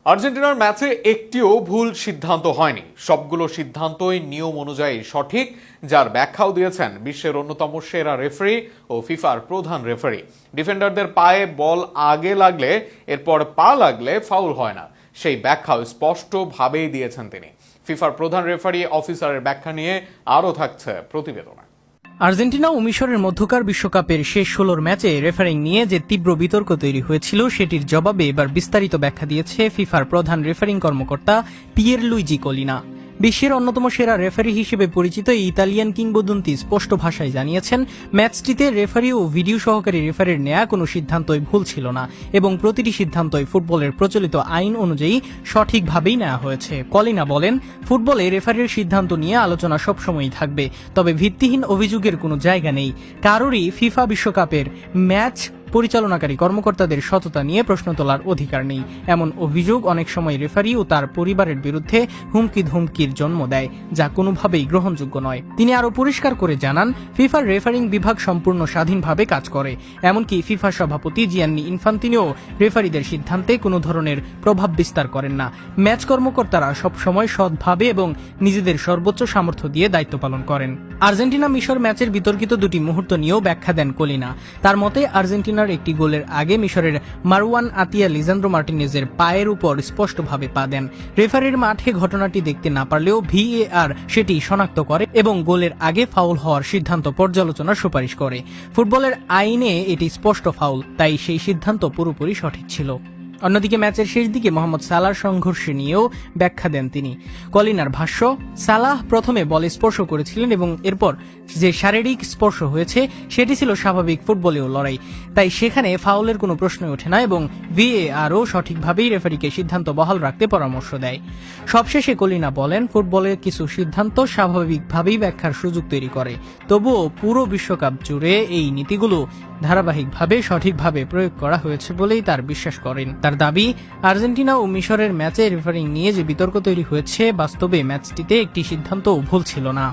আর্জেন্টিনার ম্যাচে একটিও ভুল সিদ্ধান্ত হয়নি। সবগুলো সিদ্ধান্তই নিয়ম অনুযায়ী সঠিক, যার ব্যাখ্যাও দিয়েছেন বিশ্বের অন্যতম সেরা রেফারি ও ফিফার প্রধান রেফারি। ডিফেন্ডারদের পায়ে বল আগে লাগলে এরপর পা লাগলে ফাউল হয় না, সেই ব্যাখ্যাও স্পষ্টভাবেই দিয়েছেন তিনি। ফিফার প্রধান রেফারি অফিসারের ব্যাখ্যা নিয়ে আরও থাকছে প্রতিবেদনে। আর্জেন্টিনা ও মিশরের মধ্যকার বিশ্বকাপের শেষ 16 ম্যাচে রেফারিং নিয়ে যে তীব্র বিতর্ক তৈরি হয়েছিল, সেটির জবাবে এবার বিস্তারিত ব্যাখ্যা দিয়েছে ফিফার প্রধান রেফারিং কর্মকর্তা পিয়েরলুইজি কলিনা। বিশ্বের অন্যতম সেরা রেফারি হিসেবে পরিচিত এই ইতালিয়ান কিংবদন্তি স্পষ্ট ভাষায় জানিয়েছেন, ম্যাচটিতে রেফারি ও ভিডিও সহকারী রেফারির নেয়া কোনো সিদ্ধান্তই ভুল ছিল না এবং প্রতিটি সিদ্ধান্তই ফুটবলের প্রচলিত আইন অনুযায়ী সঠিকভাবেই নেওয়া হয়েছে। কলিনা বলেন, ফুটবলে রেফারির সিদ্ধান্ত নিয়ে আলোচনা সবসময়ই থাকবে, তবে ভিত্তিহীন অভিযোগের কোনো জায়গা নেই। কারোরই ফিফা বিশ্বকাপের ম্যাচ পরিচালনাকারী কর্মকর্তাদের সততা নিয়ে প্রশ্ন তোলার অধিকার নেই। এমন অভিযোগ অনেক সময় রেফারি ও তার পরিবারের বিরুদ্ধে হুমকি ধমকির জন্ম দেয়, যা কোনোভাবেই গ্রহণযোগ্য নয়। তিনি আরও পরিষ্কার করে জানান, ফিফার রেফারিং বিভাগ সম্পূর্ণ স্বাধীনভাবে কাজ করে। এমনকি ফিফা সভাপতি জিয়ান্নি ইনফান্তিনো রেফারিদের সিদ্ধান্তে কোনো ধরনের প্রভাব বিস্তার করেন না। ম্যাচ কর্মকর্তারা সবসময় সৎভাবে এবং নিজেদের সর্বোচ্চ সামর্থ্য দিয়ে দায়িত্ব পালন করেন। আর্জেন্টিনা মিশর ম্যাচের বিতর্কিত দুটি মুহূর্ত নিয়েও ব্যাখ্যা দেন কলিনা। তার মতে, আর্জেন্টিনার একটি গোলের আগে মিশরের মারওয়ান আতিয়া লিজান্দ্রো মার্টিনেজের পায়ের উপর স্পষ্টভাবে পা দেন। রেফারির মাঠে ঘটনাটি দেখতে না পারলেও ভিএআর সেটি শনাক্ত করে এবং গোলের আগে ফাউল হওয়ার সিদ্ধান্ত পর্যালোচনার সুপারিশ করে। ফুটবলের আইনে এটি স্পষ্ট ফাউল, তাই সেই সিদ্ধান্ত পুরোপুরি সঠিক ছিল। অন্যদিকে ম্যাচের শেষ দিকে মোহাম্মদ সালাহর সংঘর্ষে নিয়েও ব্যাখ্যা দেন তিনি। কলিনার ভাষ্য, সালাহ প্রথমে বলে স্পর্শ করেছিলেন এবং এরপর যে শারীরিক স্পর্শ হয়েছে সেটি ছিল স্বাভাবিক ফুটবলীয় লড়াই, তাই সেখানে ফাউলের কোনো প্রশ্নই ওঠে না এবং ভিএআরও সঠিকভাবেই রেফারিকে সিদ্ধান্ত বহাল রাখতে পরামর্শ দেয়। সবশেষে কলিনা বলেন, ফুটবলের কিছু সিদ্ধান্ত স্বাভাবিকভাবেই ব্যাখ্যার সুযোগ তৈরি করে, তবুও পুরো বিশ্বকাপ জুড়ে এই নীতিগুলো ধারাবাহিকভাবে সঠিকভাবে প্রয়োগ করা হয়েছে বলেই তার বিশ্বাস করেন। তার দাবি, আর্জেন্টিনা ও মিশরের ম্যাচে রেফারিং নিয়ে যে বিতর্ক তৈরি হয়েছে, বাস্তবে ম্যাচটিতে একটি সিদ্ধান্তও ভুল ছিল না।